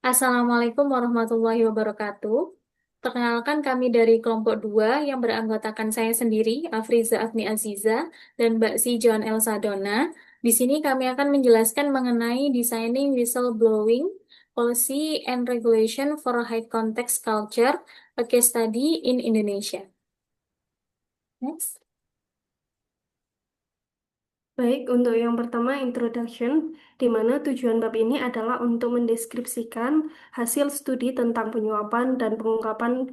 Assalamualaikum warahmatullahi wabarakatuh. Perkenalkan kami dari kelompok 2 yang beranggotakan saya sendiri, Afriza Afni Aziza, dan Mbak Si John Elsa Donna. Di sini kami akan menjelaskan mengenai Designing Whistleblowing, Policy and Regulation for a High Context Culture, a Case Study in Indonesia. Next. Baik, untuk yang pertama introduction, di mana tujuan bab ini adalah untuk mendeskripsikan hasil studi tentang penyuapan dan pengungkapan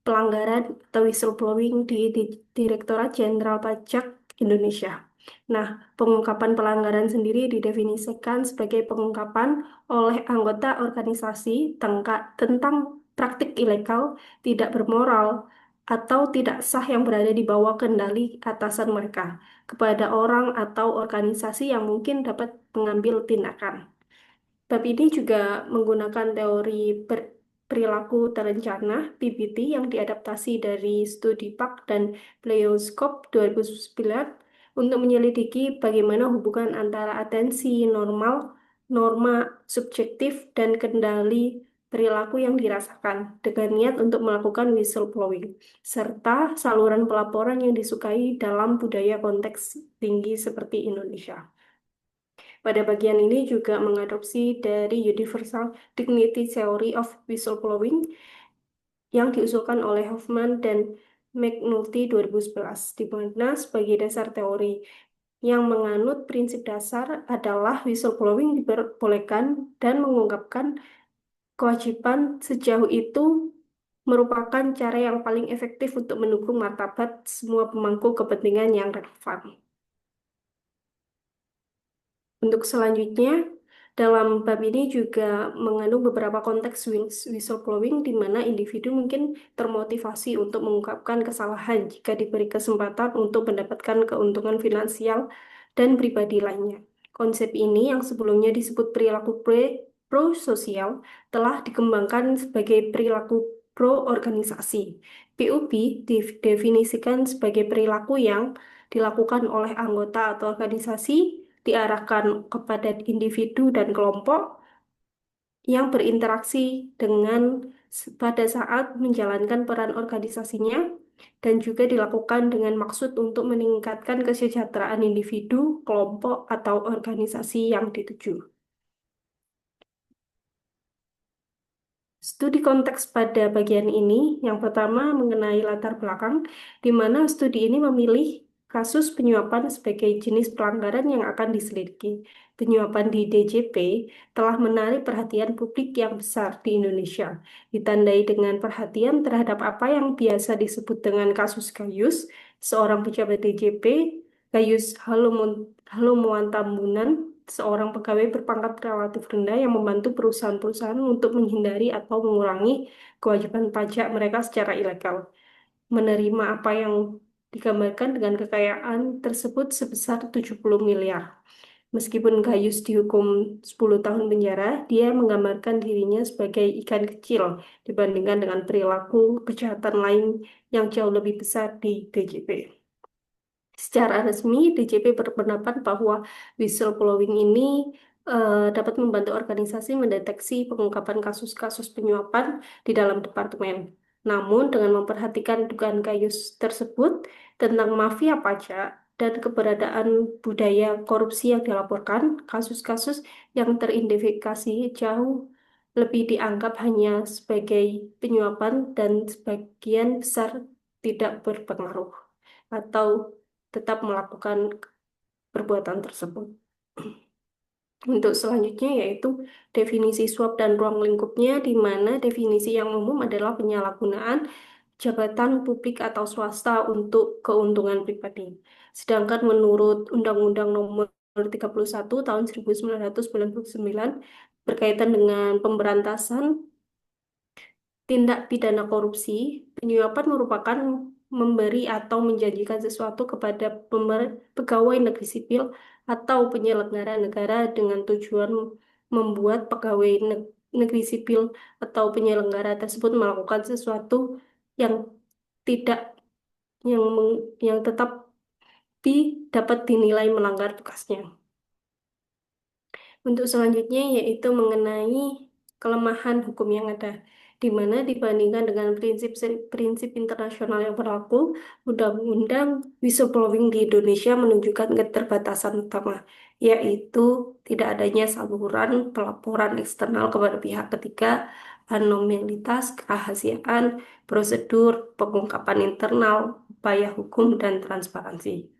pelanggaran atau whistleblowing di Direktorat Jenderal Pajak Indonesia. Nah, pengungkapan pelanggaran sendiri didefinisikan sebagai pengungkapan oleh anggota organisasi tentang praktik ilegal, tidak bermoral, atau tidak sah yang berada di bawah kendali atasan mereka kepada orang atau organisasi yang mungkin dapat mengambil tindakan. Bab ini juga menggunakan teori perilaku terencana (PBT) yang diadaptasi dari studi PAK dan Pleioscope 2009 untuk menyelidiki bagaimana hubungan antara atensi normal, norma subjektif, dan kendali perilaku yang dirasakan dengan niat untuk melakukan whistleblowing, serta saluran pelaporan yang disukai dalam budaya konteks tinggi seperti Indonesia. Pada bagian ini juga mengadopsi dari Universal Dignity Theory of Whistleblowing yang diusulkan oleh Hoffman dan McNulty 2011, di mana sebagai dasar teori yang menganut prinsip dasar adalah whistleblowing diperbolehkan dan mengungkapkan kewajiban sejauh itu merupakan cara yang paling efektif untuk mendukung martabat semua pemangku kepentingan yang relevan. Untuk selanjutnya, dalam bab ini juga mengandung beberapa konteks whistleblowing di mana individu mungkin termotivasi untuk mengungkapkan kesalahan jika diberi kesempatan untuk mendapatkan keuntungan finansial dan pribadi lainnya. Konsep ini yang sebelumnya disebut perilaku pro-sosial telah dikembangkan sebagai perilaku pro-organisasi. PUB didefinisikan sebagai perilaku yang dilakukan oleh anggota atau organisasi diarahkan kepada individu dan kelompok yang berinteraksi dengan pada saat menjalankan peran organisasinya dan juga dilakukan dengan maksud untuk meningkatkan kesejahteraan individu, kelompok, atau organisasi yang dituju. Studi konteks pada bagian ini, yang pertama mengenai latar belakang, di mana studi ini memilih kasus penyuapan sebagai jenis pelanggaran yang akan diselidiki. Penyuapan di DJP telah menarik perhatian publik yang besar di Indonesia, ditandai dengan perhatian terhadap apa yang biasa disebut dengan kasus Gayus, seorang pejabat DJP, Gayus Halomuan Tambunan, seorang pegawai berpangkat relatif rendah yang membantu perusahaan-perusahaan untuk menghindari atau mengurangi kewajiban pajak mereka secara ilegal, menerima apa yang digambarkan dengan kekayaan tersebut sebesar 70 miliar. Meskipun Gayus dihukum 10 tahun penjara, dia menggambarkan dirinya sebagai ikan kecil dibandingkan dengan perilaku kejahatan lain yang jauh lebih besar di DJP. Secara resmi, DJP berpendapat bahwa whistleblowing ini dapat membantu organisasi mendeteksi pengungkapan kasus-kasus penyuapan di dalam departemen. Namun, dengan memperhatikan dugaan Gayus tersebut tentang mafia pajak dan keberadaan budaya korupsi yang dilaporkan, kasus-kasus yang teridentifikasi jauh lebih dianggap hanya sebagai penyuapan dan sebagian besar tidak berpengaruh atau tetap melakukan perbuatan tersebut. Untuk selanjutnya yaitu definisi suap dan ruang lingkupnya, di mana definisi yang umum adalah penyalahgunaan jabatan publik atau swasta untuk keuntungan pribadi. Sedangkan menurut Undang-Undang Nomor 31 Tahun 1999 berkaitan dengan pemberantasan tindak pidana korupsi, penyuapan merupakan memberi atau menjanjikan sesuatu kepada pegawai negeri sipil atau penyelenggara negara dengan tujuan membuat pegawai negeri sipil atau penyelenggara tersebut melakukan sesuatu yang tidak yang tetap dapat dinilai melanggar tugasnya. Untuk selanjutnya yaitu mengenai kelemahan hukum yang ada, di mana dibandingkan dengan prinsip internasional yang berlaku, undang-undang whistleblowing di Indonesia menunjukkan keterbatasan utama, yaitu tidak adanya saluran pelaporan eksternal kepada pihak ketiga, anomalitas, kerahasiaan, prosedur, pengungkapan internal, upaya hukum, dan transparansi.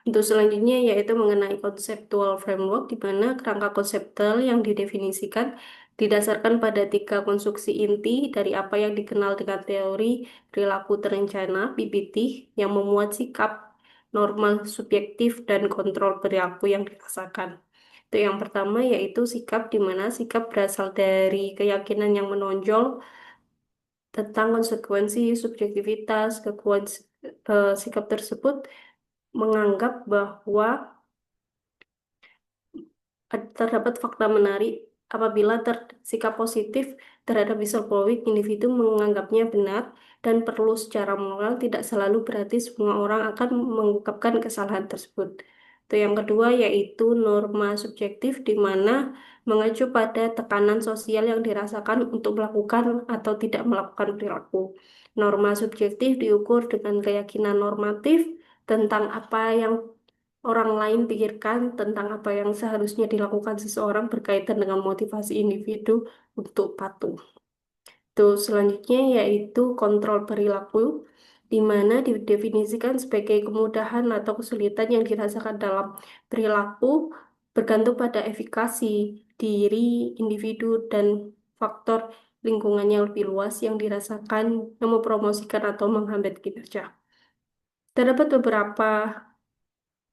Untuk selanjutnya yaitu mengenai conceptual framework, di mana kerangka konseptual yang didefinisikan didasarkan pada tiga konstruksi inti dari apa yang dikenal dengan teori perilaku terencana (PPT) yang memuat sikap, norma subjektif, dan kontrol perilaku yang dirasakan. Itu yang pertama yaitu sikap, di mana sikap berasal dari keyakinan yang menonjol tentang konsekuensi subjektivitas. Sikap tersebut menganggap bahwa terdapat fakta menarik apabila sikap positif terhadap whistleblowing, individu menganggapnya benar dan perlu secara moral, tidak selalu berarti semua orang akan mengungkapkan kesalahan tersebut. Itu yang kedua yaitu norma subjektif, di mana mengacu pada tekanan sosial yang dirasakan untuk melakukan atau tidak melakukan perilaku. Norma subjektif diukur dengan keyakinan normatif tentang apa yang orang lain pikirkan tentang apa yang seharusnya dilakukan seseorang berkaitan dengan motivasi individu untuk patuh. Terus selanjutnya yaitu kontrol perilaku, di mana didefinisikan sebagai kemudahan atau kesulitan yang dirasakan dalam perilaku bergantung pada efikasi diri individu dan faktor lingkungan yang lebih luas yang dirasakan yang mempromosikan atau menghambat kinerja. Terdapat beberapa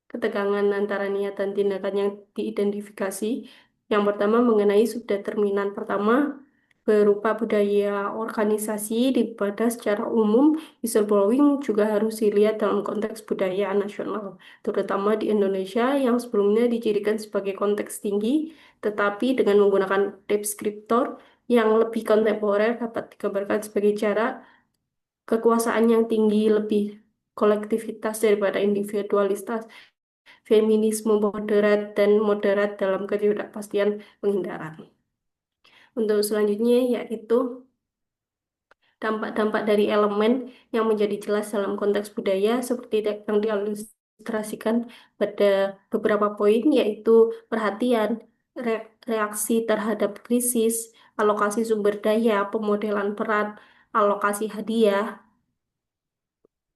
ketegangan antara niat dan tindakan yang diidentifikasi. Yang pertama mengenai subdeterminan pertama berupa budaya organisasi, di mana secara umum whistleblowing juga harus dilihat dalam konteks budaya nasional, terutama di Indonesia yang sebelumnya dijadikan sebagai konteks tinggi, tetapi dengan menggunakan deskriptor yang lebih kontemporer dapat digambarkan sebagai cara kekuasaan yang tinggi, lebih kolektivitas daripada individualitas, feminisme moderat, dan moderat dalam ketidakpastian penghindaran. Untuk selanjutnya yaitu dampak-dampak dari elemen yang menjadi jelas dalam konteks budaya seperti yang diilustrasikan pada beberapa poin, yaitu perhatian, reaksi terhadap krisis, alokasi sumber daya, pemodelan peran, alokasi hadiah,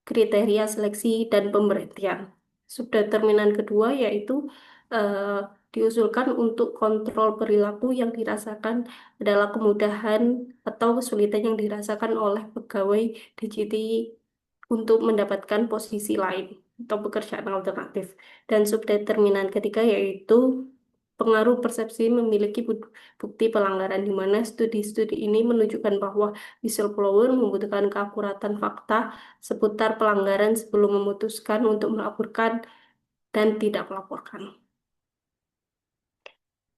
kriteria seleksi, dan pemberhentian. Subdeterminan kedua yaitu eh, diusulkan untuk kontrol perilaku yang dirasakan adalah kemudahan atau kesulitan yang dirasakan oleh pegawai DJT untuk mendapatkan posisi lain atau pekerjaan alternatif. Dan subdeterminan ketiga yaitu pengaruh persepsi memiliki bukti pelanggaran, di mana studi-studi ini menunjukkan bahwa whistleblower membutuhkan keakuratan fakta seputar pelanggaran sebelum memutuskan untuk melaporkan dan tidak melaporkan.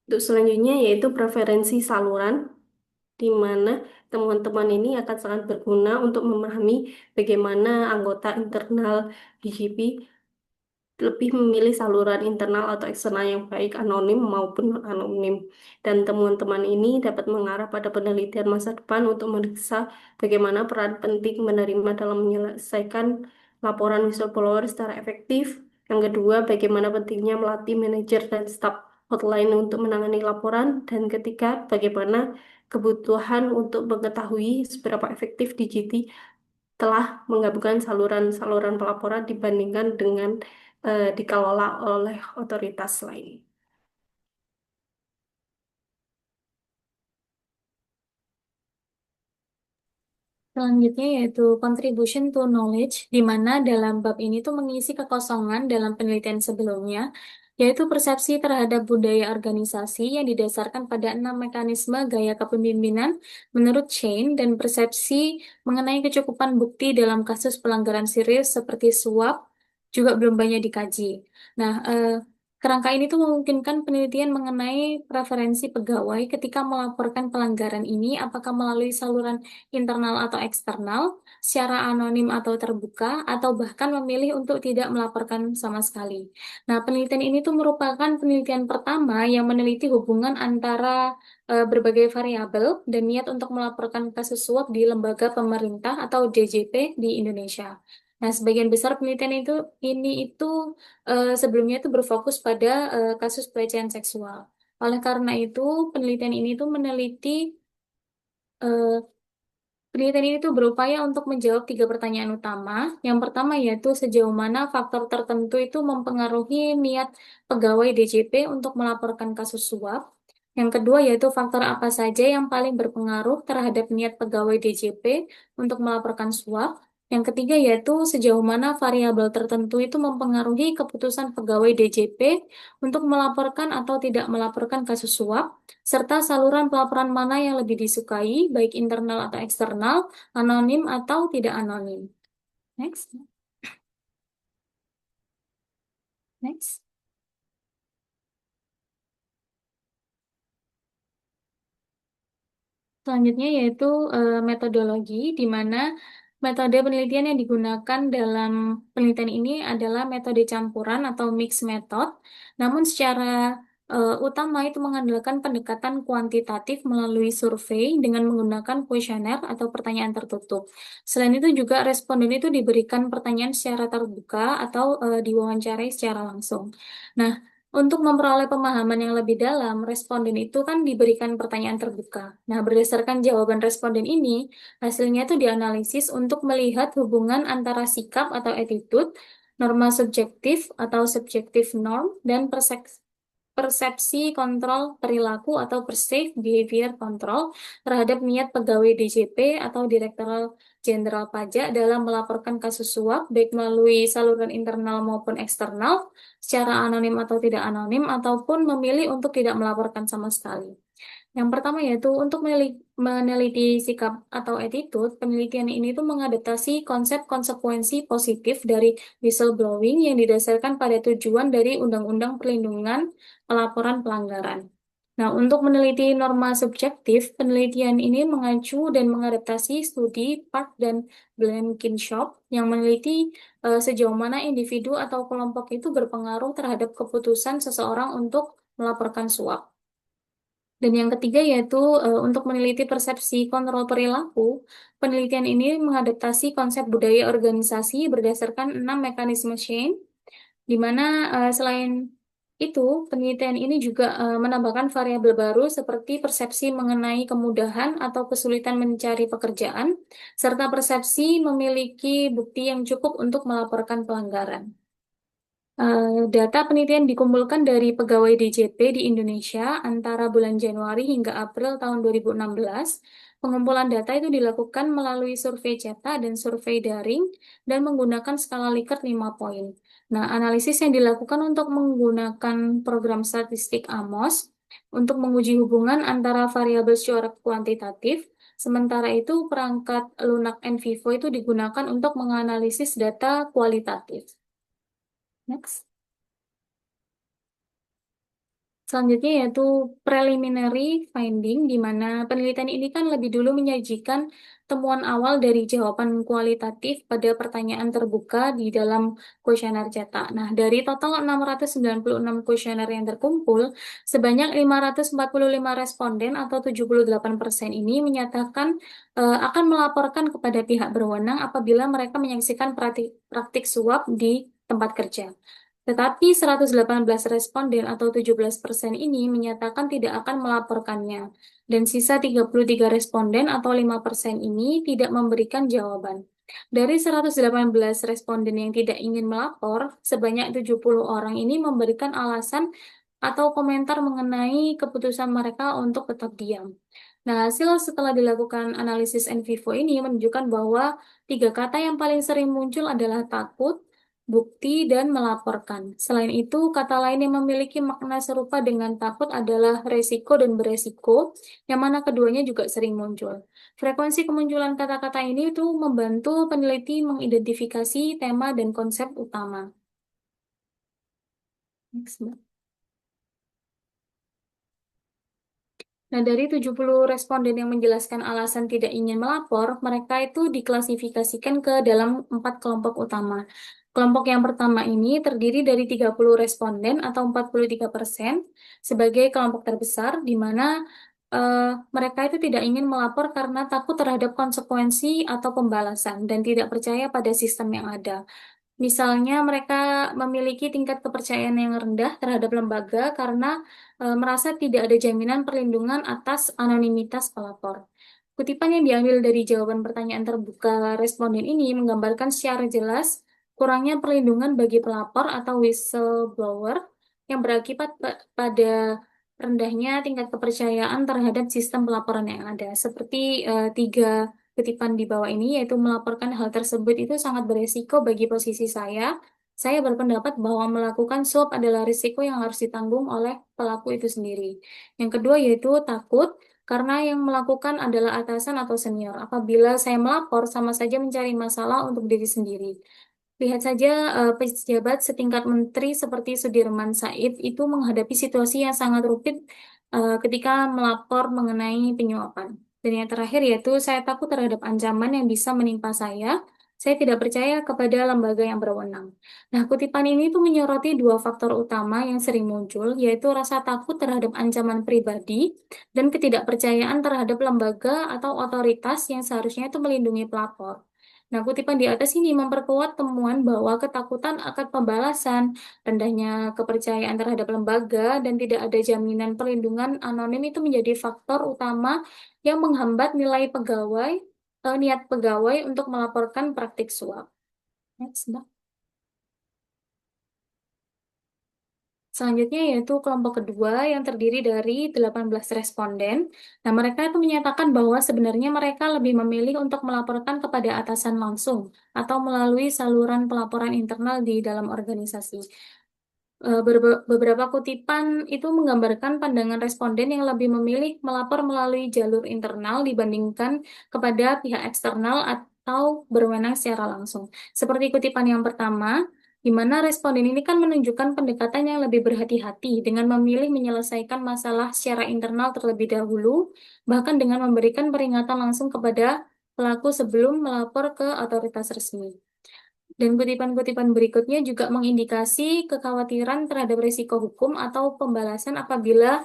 Untuk selanjutnya yaitu preferensi saluran, di mana temuan-temuan ini akan sangat berguna untuk memahami bagaimana anggota internal DJP lebih memilih saluran internal atau eksternal yang baik, anonim maupun non-anonim. Dan temuan-temuan ini dapat mengarah pada penelitian masa depan untuk meriksa bagaimana peran penting menerima dalam menyelesaikan laporan whistleblower secara efektif. Yang kedua, bagaimana pentingnya melatih manajer dan staf hotline untuk menangani laporan. Dan ketiga, bagaimana kebutuhan untuk mengetahui seberapa efektif DGT telah menggabungkan saluran-saluran pelaporan dibandingkan dengan dikelola oleh otoritas lain. Selanjutnya yaitu contribution to knowledge, di mana dalam bab ini tuh mengisi kekosongan dalam penelitian sebelumnya, yaitu persepsi terhadap budaya organisasi yang didasarkan pada 6 mekanisme gaya kepemimpinan menurut Chain, dan persepsi mengenai kecukupan bukti dalam kasus pelanggaran serius seperti suap juga belum banyak dikaji. Nah, Kerangka ini tuh memungkinkan penelitian mengenai preferensi pegawai ketika melaporkan pelanggaran ini, apakah melalui saluran internal atau eksternal, secara anonim atau terbuka, atau bahkan memilih untuk tidak melaporkan sama sekali. Nah, penelitian ini tuh merupakan penelitian pertama yang meneliti hubungan antara berbagai variabel dan niat untuk melaporkan kasus suap di lembaga pemerintah atau DJP di Indonesia. Nah, sebagian besar penelitian ini itu sebelumnya itu berfokus pada kasus pelecehan seksual. Oleh karena itu, penelitian ini tuh eh, penelitian ini tuh berupaya untuk menjawab tiga pertanyaan utama. Yang pertama yaitu sejauh mana faktor tertentu itu mempengaruhi niat pegawai DJP untuk melaporkan kasus suap. Yang kedua yaitu faktor apa saja yang paling berpengaruh terhadap niat pegawai DJP untuk melaporkan suap. Yang ketiga yaitu sejauh mana variabel tertentu itu mempengaruhi keputusan pegawai DJP untuk melaporkan atau tidak melaporkan kasus suap serta saluran pelaporan mana yang lebih disukai, baik internal atau eksternal, anonim atau tidak anonim. Next, next. Selanjutnya yaitu metodologi, di mana metode penelitian yang digunakan dalam penelitian ini adalah metode campuran atau mixed method. Namun secara utama itu mengandalkan pendekatan kuantitatif melalui survei dengan menggunakan kuesioner atau pertanyaan tertutup. Selain itu juga responden itu diberikan pertanyaan secara terbuka atau diwawancarai secara langsung. Nah, untuk memperoleh pemahaman yang lebih dalam, responden itu kan diberikan pertanyaan terbuka. Nah, berdasarkan jawaban responden ini, hasilnya itu dianalisis untuk melihat hubungan antara sikap atau attitude, norma subjektif atau subjektif norm, dan persepsi kontrol perilaku atau perceived behavior control terhadap niat pegawai DJP atau Direktorat Jenderal Pajak dalam melaporkan kasus suap, baik melalui saluran internal maupun eksternal, secara anonim atau tidak anonim, ataupun memilih untuk tidak melaporkan sama sekali. Yang pertama yaitu untuk meneliti sikap atau attitude, penelitian ini tuh mengadaptasi konsep konsekuensi positif dari whistleblowing yang didasarkan pada tujuan dari Undang-Undang Perlindungan Pelaporan Pelanggaran. Nah, untuk meneliti norma subjektif, penelitian ini mengacu dan mengadaptasi studi Park dan Blankenship yang meneliti sejauh mana individu atau kelompok itu berpengaruh terhadap keputusan seseorang untuk melaporkan suap. Dan yang ketiga yaitu untuk meneliti persepsi kontrol perilaku, penelitian ini mengadaptasi konsep budaya organisasi berdasarkan 6 mekanisme Shane, di mana selain itu penelitian ini juga menambahkan variabel baru seperti persepsi mengenai kemudahan atau kesulitan mencari pekerjaan, serta persepsi memiliki bukti yang cukup untuk melaporkan pelanggaran. Data penelitian dikumpulkan dari pegawai DJP di Indonesia antara bulan Januari hingga April tahun 2016. Pengumpulan data itu dilakukan melalui survei cetak dan survei daring dan menggunakan skala Likert 5 poin. Nah, analisis yang dilakukan untuk menggunakan program statistik AMOS untuk menguji hubungan antara variabel secara kuantitatif, sementara itu perangkat lunak NVivo itu digunakan untuk menganalisis data kualitatif. Next. Selanjutnya yaitu preliminary finding, di mana penelitian ini kan lebih dulu menyajikan temuan awal dari jawaban kualitatif pada pertanyaan terbuka di dalam kuesioner cetak. Nah, dari total 696 kuesioner yang terkumpul, sebanyak 545 responden atau 78% ini menyatakan akan melaporkan kepada pihak berwenang apabila mereka menyaksikan praktik suap di tempat kerja. Tetapi 118 responden atau 17% ini menyatakan tidak akan melaporkannya. Dan sisa 33 responden atau 5% ini tidak memberikan jawaban. Dari 118 responden yang tidak ingin melapor, sebanyak 70 orang ini memberikan alasan atau komentar mengenai keputusan mereka untuk tetap diam. Nah, hasil setelah dilakukan analisis in vivo ini menunjukkan bahwa tiga kata yang paling sering muncul adalah takut, bukti, dan melaporkan. Selain itu, kata lain yang memiliki makna serupa dengan takut adalah resiko dan beresiko, yang mana keduanya juga sering muncul. Frekuensi kemunculan kata-kata ini itu membantu peneliti mengidentifikasi tema dan konsep utama. Next, Mbak. Nah, dari 70 responden yang menjelaskan alasan tidak ingin melapor, mereka itu diklasifikasikan ke dalam 4 kelompok utama. Kelompok yang pertama ini terdiri dari 30 responden atau 43% sebagai kelompok terbesar, di mana mereka itu tidak ingin melapor karena takut terhadap konsekuensi atau pembalasan dan tidak percaya pada sistem yang ada. Misalnya, mereka memiliki tingkat kepercayaan yang rendah terhadap lembaga karena merasa tidak ada jaminan perlindungan atas anonimitas pelapor. Kutipan yang diambil dari jawaban pertanyaan terbuka responden ini menggambarkan secara jelas kurangnya perlindungan bagi pelapor atau whistleblower yang berakibat pada rendahnya tingkat kepercayaan terhadap sistem pelaporan yang ada. Seperti tiga kutipan di bawah ini, yaitu melaporkan hal tersebut itu sangat beresiko bagi posisi saya. Saya berpendapat bahwa melakukan swab adalah risiko yang harus ditanggung oleh pelaku itu sendiri. Yang kedua yaitu takut, karena yang melakukan adalah atasan atau senior. Apabila saya melapor, sama saja mencari masalah untuk diri sendiri. Lihat saja pejabat setingkat menteri seperti Sudirman Said itu menghadapi situasi yang sangat rumit ketika melapor mengenai penyuapan. Dan yang terakhir yaitu saya takut terhadap ancaman yang bisa menimpa saya. Saya tidak percaya kepada lembaga yang berwenang. Nah, kutipan ini tuh menyoroti dua faktor utama yang sering muncul, yaitu rasa takut terhadap ancaman pribadi dan ketidakpercayaan terhadap lembaga atau otoritas yang seharusnya itu melindungi pelapor. Nah, kutipan di atas ini memperkuat temuan bahwa ketakutan akan pembalasan, rendahnya kepercayaan terhadap lembaga, dan tidak ada jaminan perlindungan anonim itu menjadi faktor utama yang menghambat niat pegawai untuk melaporkan praktik suap. Next, Mbak. Selanjutnya yaitu kelompok kedua yang terdiri dari 18 responden. Nah, mereka itu menyatakan bahwa sebenarnya mereka lebih memilih untuk melaporkan kepada atasan langsung atau melalui saluran pelaporan internal di dalam organisasi. Beberapa kutipan itu menggambarkan pandangan responden yang lebih memilih melapor melalui jalur internal dibandingkan kepada pihak eksternal atau berwenang secara langsung. Seperti kutipan yang pertama, di mana responden ini kan menunjukkan pendekatan yang lebih berhati-hati dengan memilih menyelesaikan masalah secara internal terlebih dahulu, bahkan dengan memberikan peringatan langsung kepada pelaku sebelum melapor ke otoritas resmi. Dan kutipan-kutipan berikutnya juga mengindikasi kekhawatiran terhadap risiko hukum atau pembalasan apabila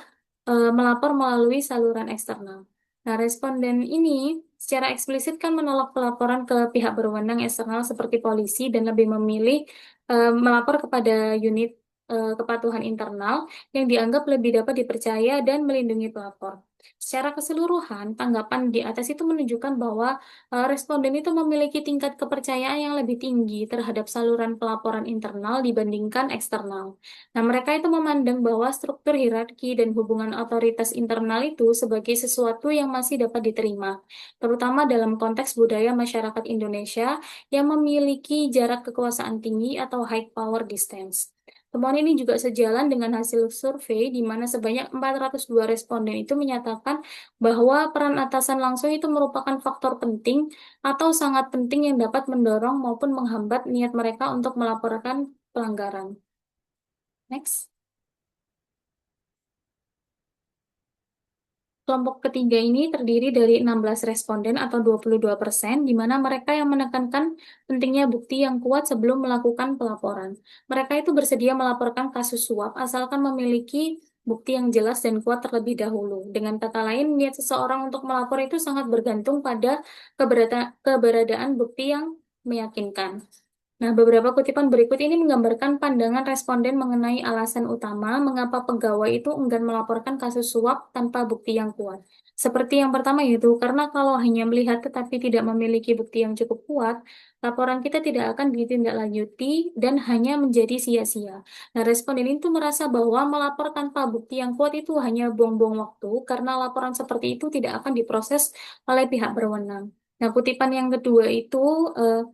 melapor melalui saluran eksternal. Nah, responden ini secara eksplisit kan menolak pelaporan ke pihak berwenang eksternal seperti polisi dan lebih memilih melapor kepada unit kepatuhan internal yang dianggap lebih dapat dipercaya dan melindungi pelapor. Secara keseluruhan, tanggapan di atas itu menunjukkan bahwa responden itu memiliki tingkat kepercayaan yang lebih tinggi terhadap saluran pelaporan internal dibandingkan eksternal. Nah, mereka itu memandang bahwa struktur hierarki dan hubungan otoritas internal itu sebagai sesuatu yang masih dapat diterima, terutama dalam konteks budaya masyarakat Indonesia yang memiliki jarak kekuasaan tinggi atau high power distance. Temuan ini juga sejalan dengan hasil survei di mana sebanyak 402 responden itu menyatakan bahwa peran atasan langsung itu merupakan faktor penting atau sangat penting yang dapat mendorong maupun menghambat niat mereka untuk melaporkan pelanggaran. Next. Kelompok ketiga ini terdiri dari 16 responden atau 22%, di mana mereka yang menekankan pentingnya bukti yang kuat sebelum melakukan pelaporan. Mereka itu bersedia melaporkan kasus suap asalkan memiliki bukti yang jelas dan kuat terlebih dahulu. Dengan kata lain, niat seseorang untuk melapor itu sangat bergantung pada keberadaan bukti yang meyakinkan. Nah, beberapa kutipan berikut ini menggambarkan pandangan responden mengenai alasan utama mengapa pegawai itu enggan melaporkan kasus suap tanpa bukti yang kuat. Seperti yang pertama yaitu karena kalau hanya melihat tetapi tidak memiliki bukti yang cukup kuat, laporan kita tidak akan ditindaklanjuti dan hanya menjadi sia-sia. Nah, responden itu merasa bahwa melapor tanpa bukti yang kuat itu hanya buang-buang waktu karena laporan seperti itu tidak akan diproses oleh pihak berwenang. Nah, kutipan yang kedua itu eh,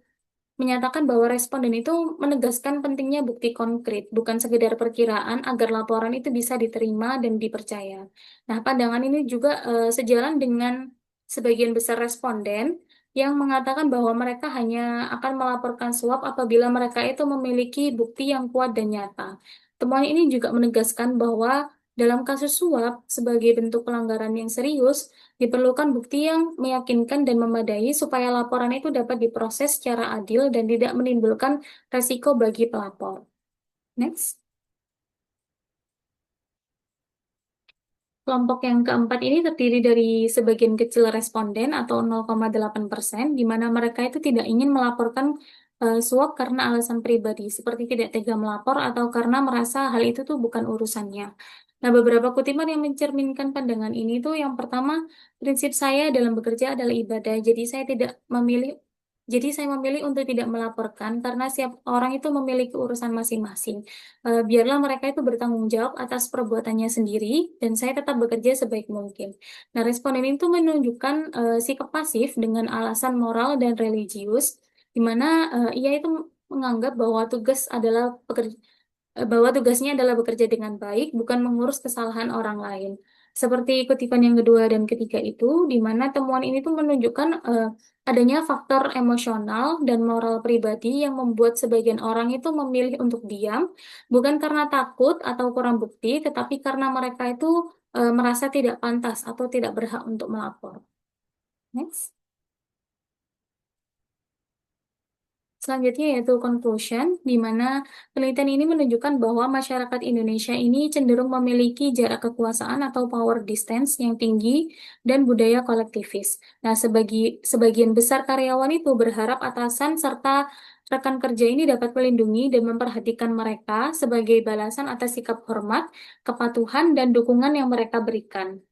menyatakan bahwa responden itu menegaskan pentingnya bukti konkret, bukan sekedar perkiraan agar laporan itu bisa diterima dan dipercaya. Nah, pandangan ini juga sejalan dengan sebagian besar responden yang mengatakan bahwa mereka hanya akan melaporkan suap apabila mereka itu memiliki bukti yang kuat dan nyata. Temuan ini juga menegaskan bahwa Dalam kasus suap, sebagai bentuk pelanggaran yang serius, diperlukan bukti yang meyakinkan dan memadai supaya laporan itu dapat diproses secara adil dan tidak menimbulkan resiko bagi pelapor. Next. Kelompok yang keempat ini terdiri dari sebagian kecil responden atau 0,8%, di mana mereka itu tidak ingin melaporkan suap karena alasan pribadi, seperti tidak tega melapor atau karena merasa hal itu tuh bukan urusannya. Nah, beberapa kutipan yang mencerminkan pandangan ini tuh yang pertama, prinsip saya dalam bekerja adalah ibadah, jadi saya memilih untuk tidak melaporkan karena setiap orang itu memiliki urusan masing-masing. Biarlah mereka itu bertanggung jawab atas perbuatannya sendiri, dan saya tetap bekerja sebaik mungkin. Nah, responden itu menunjukkan sikap pasif dengan alasan moral dan religius, di mana ia itu menganggap bahwa bahwa tugasnya adalah bekerja dengan baik, bukan mengurus kesalahan orang lain. Seperti kutipan yang kedua dan ketiga itu, di mana temuan ini tuh menunjukkan adanya faktor emosional dan moral pribadi yang membuat sebagian orang itu memilih untuk diam, bukan karena takut atau kurang bukti, tetapi karena mereka itu merasa tidak pantas atau tidak berhak untuk melapor. Next. Selanjutnya yaitu conclusion, di mana penelitian ini menunjukkan bahwa masyarakat Indonesia ini cenderung memiliki jarak kekuasaan atau power distance yang tinggi dan budaya kolektivis. Nah, sebagian besar karyawan itu berharap atasan serta rekan kerja ini dapat melindungi dan memperhatikan mereka sebagai balasan atas sikap hormat, kepatuhan, dan dukungan yang mereka berikan.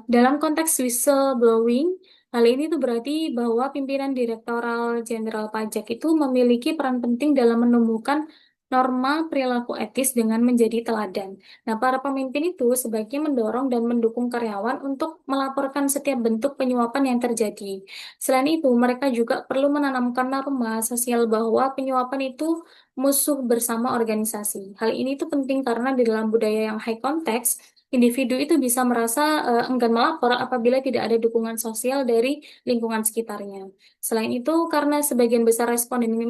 Dalam konteks whistleblowing, hal ini tuh berarti bahwa pimpinan Direktoral Jenderal Pajak itu memiliki peran penting dalam menemukan norma perilaku etis dengan menjadi teladan. Nah, para pemimpin itu sebaiknya mendorong dan mendukung karyawan untuk melaporkan setiap bentuk penyuapan yang terjadi. Selain itu, mereka juga perlu menanamkan norma sosial bahwa penyuapan itu musuh bersama organisasi. Hal ini tuh penting karena di dalam budaya yang high context, individu itu bisa merasa enggan melapor apabila tidak ada dukungan sosial dari lingkungan sekitarnya. Selain itu, karena sebagian besar responden ini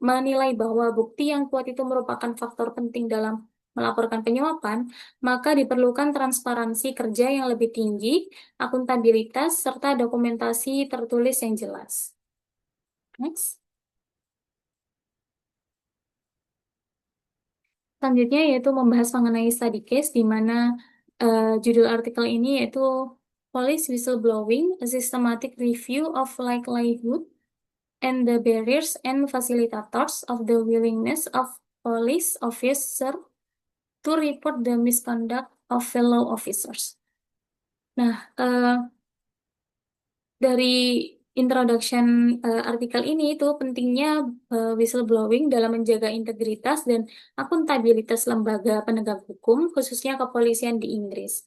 menilai bahwa bukti yang kuat itu merupakan faktor penting dalam melaporkan penyuapan, maka diperlukan transparansi kerja yang lebih tinggi, akuntabilitas, serta dokumentasi tertulis yang jelas. Next. Selanjutnya yaitu membahas mengenai study case, di mana judul artikel ini yaitu Police Whistleblowing, a Systematic Review of Likelihood and the Barriers and Facilitators of the Willingness of Police Officer to Report the Misconduct of Fellow Officers. Nah, dari introduction artikel ini itu pentingnya whistleblowing dalam menjaga integritas dan akuntabilitas lembaga penegak hukum, khususnya kepolisian di Inggris.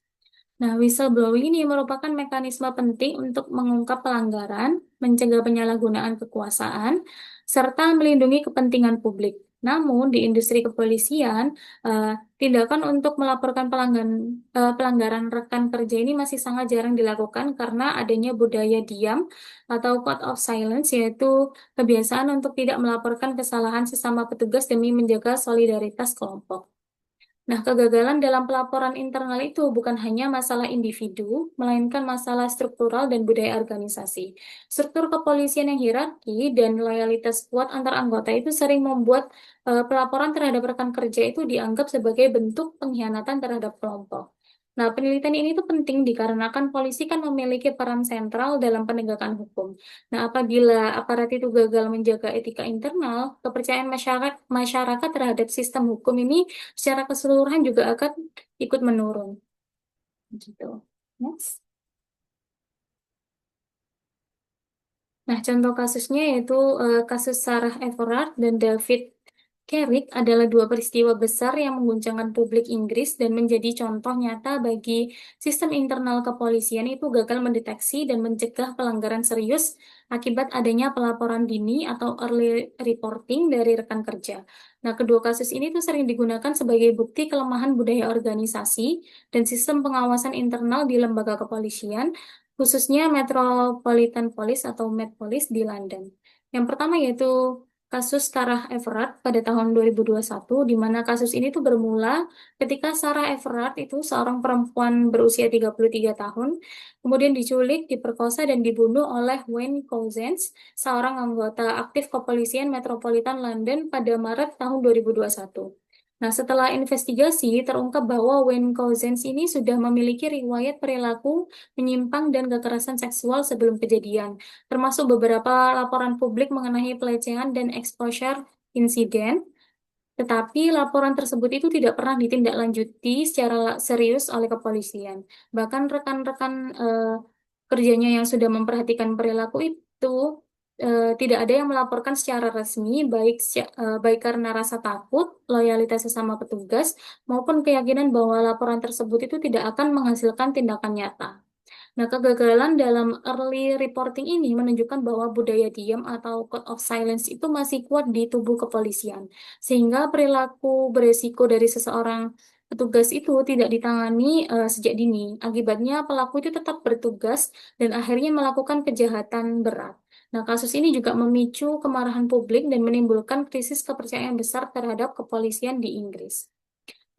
Nah, whistleblowing ini merupakan mekanisme penting untuk mengungkap pelanggaran, mencegah penyalahgunaan kekuasaan, serta melindungi kepentingan publik. Namun, di industri kepolisian, eh, tindakan untuk melaporkan pelanggaran rekan kerja ini masih sangat jarang dilakukan karena adanya budaya diam atau code of silence, yaitu kebiasaan untuk tidak melaporkan kesalahan sesama petugas demi menjaga solidaritas kelompok. Nah, kegagalan dalam pelaporan internal itu bukan hanya masalah individu, melainkan masalah struktural dan budaya organisasi. Struktur kepolisian yang hierarki dan loyalitas kuat antar anggota itu sering membuat pelaporan terhadap rekan kerja itu dianggap sebagai bentuk pengkhianatan terhadap kelompok. Nah, penelitian ini tuh penting dikarenakan polisi kan memiliki peran sentral dalam penegakan hukum. Nah, apabila aparat itu gagal menjaga etika internal, kepercayaan masyarakat terhadap sistem hukum ini secara keseluruhan juga akan ikut menurun. Gitu. Next. Nah, contoh kasusnya yaitu kasus Sarah Everard dan David Carrick adalah dua peristiwa besar yang mengguncangkan publik Inggris dan menjadi contoh nyata bagi sistem internal kepolisian itu gagal mendeteksi dan mencegah pelanggaran serius akibat adanya pelaporan dini atau early reporting dari rekan kerja. Nah, kedua kasus ini tuh sering digunakan sebagai bukti kelemahan budaya organisasi dan sistem pengawasan internal di lembaga kepolisian, khususnya Metropolitan Police atau Met Police di London. Yang pertama yaitu kasus Sarah Everard pada tahun 2021, di mana kasus ini tuh bermula ketika Sarah Everard itu seorang perempuan berusia 33 tahun, kemudian diculik, diperkosa, dan dibunuh oleh Wayne Couzens, seorang anggota aktif kepolisian Metropolitan London pada Maret tahun 2021. Nah, setelah investigasi, terungkap bahwa Wayne Couzens ini sudah memiliki riwayat perilaku menyimpang dan kekerasan seksual sebelum kejadian, termasuk beberapa laporan publik mengenai pelecehan dan exposure insiden, tetapi laporan tersebut itu tidak pernah ditindaklanjuti secara serius oleh kepolisian. Bahkan rekan-rekan kerjanya yang sudah memperhatikan perilaku itu tidak ada yang melaporkan secara resmi, baik karena rasa takut, loyalitas sesama petugas, maupun keyakinan bahwa laporan tersebut itu tidak akan menghasilkan tindakan nyata. Nah, kegagalan dalam early reporting ini menunjukkan bahwa budaya diam atau code of silence itu masih kuat di tubuh kepolisian, sehingga perilaku beresiko dari seseorang petugas itu tidak ditangani sejak dini. Akibatnya, pelaku itu tetap bertugas dan akhirnya melakukan kejahatan berat. Nah, kasus ini juga memicu kemarahan publik dan menimbulkan krisis kepercayaan besar terhadap kepolisian di Inggris.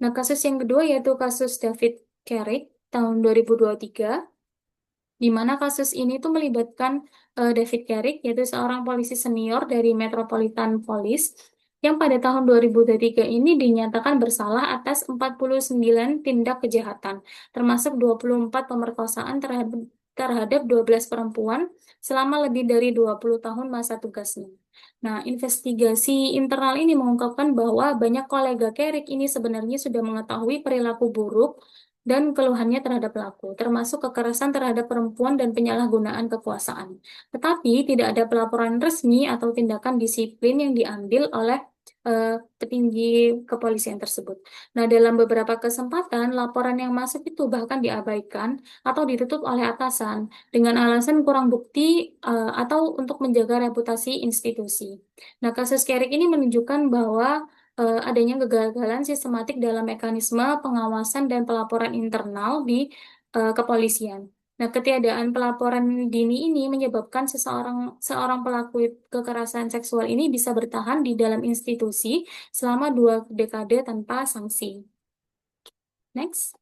Nah, kasus yang kedua yaitu kasus David Carrick tahun 2023, di mana kasus ini tuh melibatkan David Carrick, yaitu seorang polisi senior dari Metropolitan Police, yang pada tahun 2023 ini dinyatakan bersalah atas 49 tindak kejahatan, termasuk 24 pemerkosaan terhadap 12 perempuan selama lebih dari 20 tahun masa tugasnya. Nah, investigasi internal ini mengungkapkan bahwa banyak kolega Carrick ini sebenarnya sudah mengetahui perilaku buruk dan keluhannya terhadap pelaku, termasuk kekerasan terhadap perempuan dan penyalahgunaan kekuasaan. Tetapi tidak ada pelaporan resmi atau tindakan disiplin yang diambil oleh petinggi kepolisian tersebut. Nah, dalam beberapa kesempatan, laporan yang masuk itu bahkan diabaikan atau ditutup oleh atasan dengan alasan kurang bukti atau untuk menjaga reputasi institusi. Nah, kasus Carrick ini menunjukkan bahwa adanya kegagalan sistematik dalam mekanisme pengawasan dan pelaporan internal di kepolisian. Nah, ketiadaan pelaporan dini ini menyebabkan seorang pelaku kekerasan seksual ini bisa bertahan di dalam institusi selama 2 dekade tanpa sanksi. Next.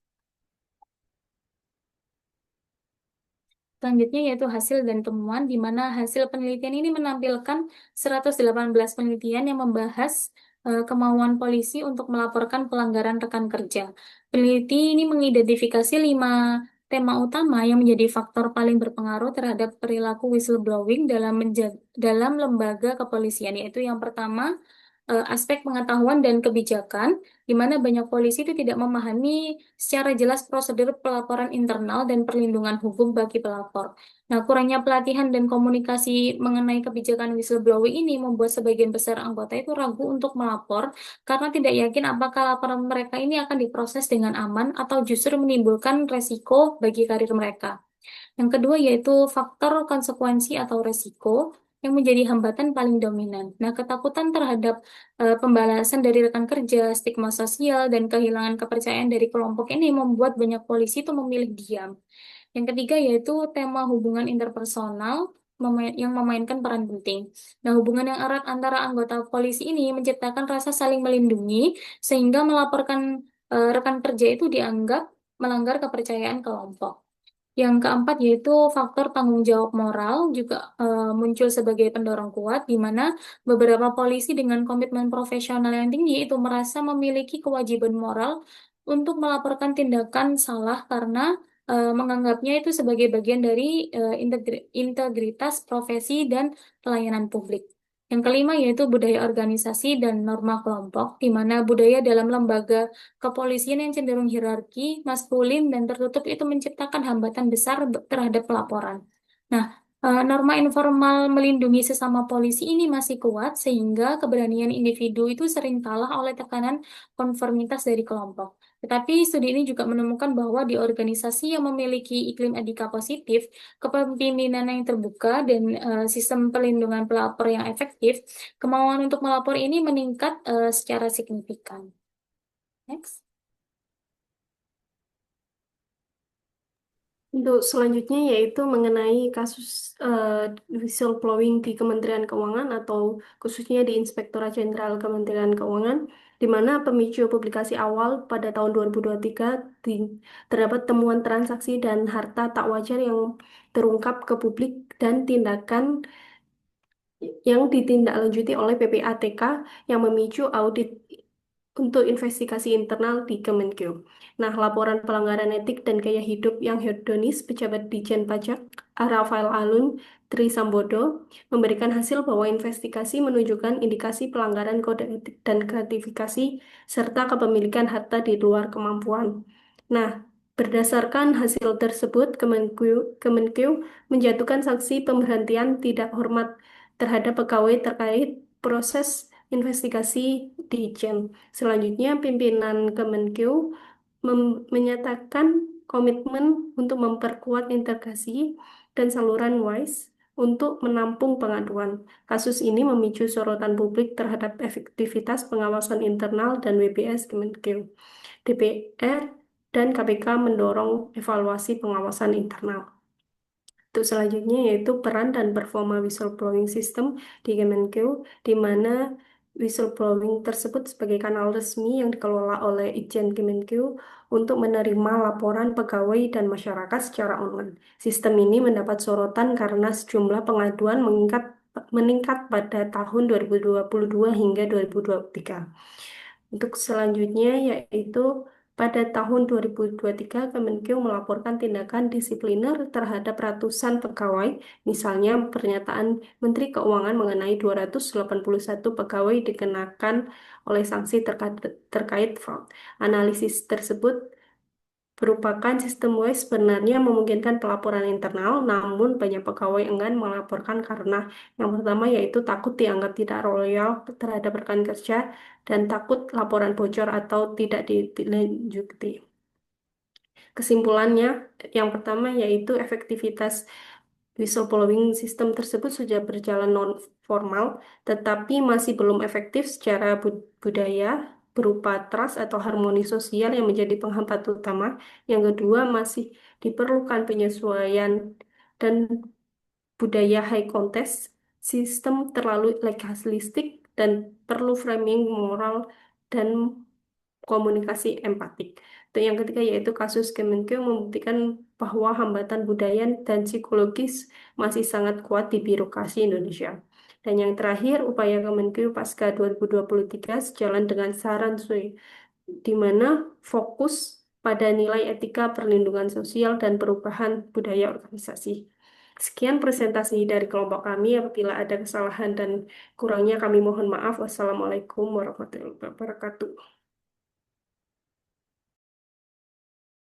Selanjutnya yaitu hasil dan temuan, di mana hasil penelitian ini menampilkan 118 penelitian yang membahas kemauan polisi untuk melaporkan pelanggaran rekan kerja. Peneliti ini mengidentifikasi 5 tema utama yang menjadi faktor paling berpengaruh terhadap perilaku whistleblowing dalam lembaga kepolisian, yaitu yang pertama, aspek pengetahuan dan kebijakan, di mana banyak polisi itu tidak memahami secara jelas prosedur pelaporan internal dan perlindungan hukum bagi pelapor. Nah, kurangnya pelatihan dan komunikasi mengenai kebijakan whistleblowing ini membuat sebagian besar anggota itu ragu untuk melapor karena tidak yakin apakah laporan mereka ini akan diproses dengan aman atau justru menimbulkan resiko bagi karir mereka. Yang kedua yaitu faktor konsekuensi atau resiko yang menjadi hambatan paling dominan. Nah, ketakutan terhadap pembalasan dari rekan kerja, stigma sosial, dan kehilangan kepercayaan dari kelompok ini membuat banyak polisi itu memilih diam. Yang ketiga yaitu tema hubungan interpersonal yang memainkan peran penting. Nah, hubungan yang erat antara anggota polisi ini menciptakan rasa saling melindungi sehingga melaporkan rekan kerja itu dianggap melanggar kepercayaan kelompok. Yang keempat yaitu faktor tanggung jawab moral juga muncul sebagai pendorong kuat, di mana beberapa polisi dengan komitmen profesional yang tinggi itu merasa memiliki kewajiban moral untuk melaporkan tindakan salah karena menganggapnya itu sebagai bagian dari integritas profesi dan pelayanan publik. Yang kelima yaitu budaya organisasi dan norma kelompok, di mana budaya dalam lembaga kepolisian yang cenderung hierarki, maskulin, dan tertutup itu menciptakan hambatan besar terhadap pelaporan. Nah, norma informal melindungi sesama polisi ini masih kuat sehingga keberanian individu itu sering kalah oleh tekanan konformitas dari kelompok. Tetapi studi ini juga menemukan bahwa di organisasi yang memiliki iklim etika positif, kepemimpinan yang terbuka, dan sistem perlindungan pelapor yang efektif, kemauan untuk melapor ini meningkat secara signifikan. Next. Untuk selanjutnya yaitu mengenai kasus whistleblowing di Kementerian Keuangan atau khususnya di Inspektorat Jenderal Kementerian Keuangan, di mana pemicu publikasi awal pada tahun 2023 terdapat temuan transaksi dan harta tak wajar yang terungkap ke publik dan tindakan yang ditindaklanjuti oleh PPATK yang memicu audit untuk investigasi internal di Kemenkeu. Nah, laporan pelanggaran etik dan gaya hidup yang hedonis pejabat Dijen Pajak Rafael Alun Trisambodo memberikan hasil bahwa investigasi menunjukkan indikasi pelanggaran kode etik dan gratifikasi serta kepemilikan harta di luar kemampuan. Nah, berdasarkan hasil tersebut, Kemenkeu menjatuhkan sanksi pemberhentian tidak hormat terhadap pegawai terkait proses investigasi di Ijen. Selanjutnya, pimpinan Kemenkeu menyatakan komitmen untuk memperkuat integrasi dan saluran WISE untuk menampung pengaduan. Kasus ini memicu sorotan publik terhadap efektivitas pengawasan internal dan WBS Kemenkeu. DPR dan KPK mendorong evaluasi pengawasan internal. Untuk selanjutnya yaitu peran dan performa whistleblowing system di Kemenkeu, di mana whistleblowing tersebut sebagai kanal resmi yang dikelola oleh Itjen Kemenkeu untuk menerima laporan pegawai dan masyarakat secara online. Sistem ini mendapat sorotan karena sejumlah pengaduan meningkat pada tahun 2022 hingga 2023. Untuk selanjutnya yaitu pada tahun 2023, Kemenkeu melaporkan tindakan disipliner terhadap ratusan pegawai, misalnya pernyataan Menteri Keuangan mengenai 281 pegawai dikenakan oleh sanksi terkait fraud. Analisis tersebut merupakan sistem WISE sebenarnya memungkinkan pelaporan internal, namun banyak pegawai enggan melaporkan karena yang pertama yaitu takut dianggap tidak loyal terhadap rekan kerja dan takut laporan bocor atau tidak ditindaklanjuti. Kesimpulannya, yang pertama yaitu efektivitas whistleblowing sistem tersebut sudah berjalan non formal, tetapi masih belum efektif secara budaya berupa trust atau harmoni sosial yang menjadi penghambat utama. Yang kedua, masih diperlukan penyesuaian dan budaya high contest, sistem terlalu legalistik, dan perlu framing moral dan komunikasi empatik. Dan yang ketiga yaitu kasus Kemenkeu membuktikan bahwa hambatan budaya dan psikologis masih sangat kuat di birokrasi Indonesia. Dan yang terakhir, upaya Kemenkeu pasca 2023 sejalan dengan saran Sui, di mana fokus pada nilai etika, perlindungan sosial, dan perubahan budaya organisasi. Sekian presentasi dari kelompok kami. Apabila ada kesalahan dan kurangnya kami mohon maaf. Wassalamualaikum warahmatullahi wabarakatuh.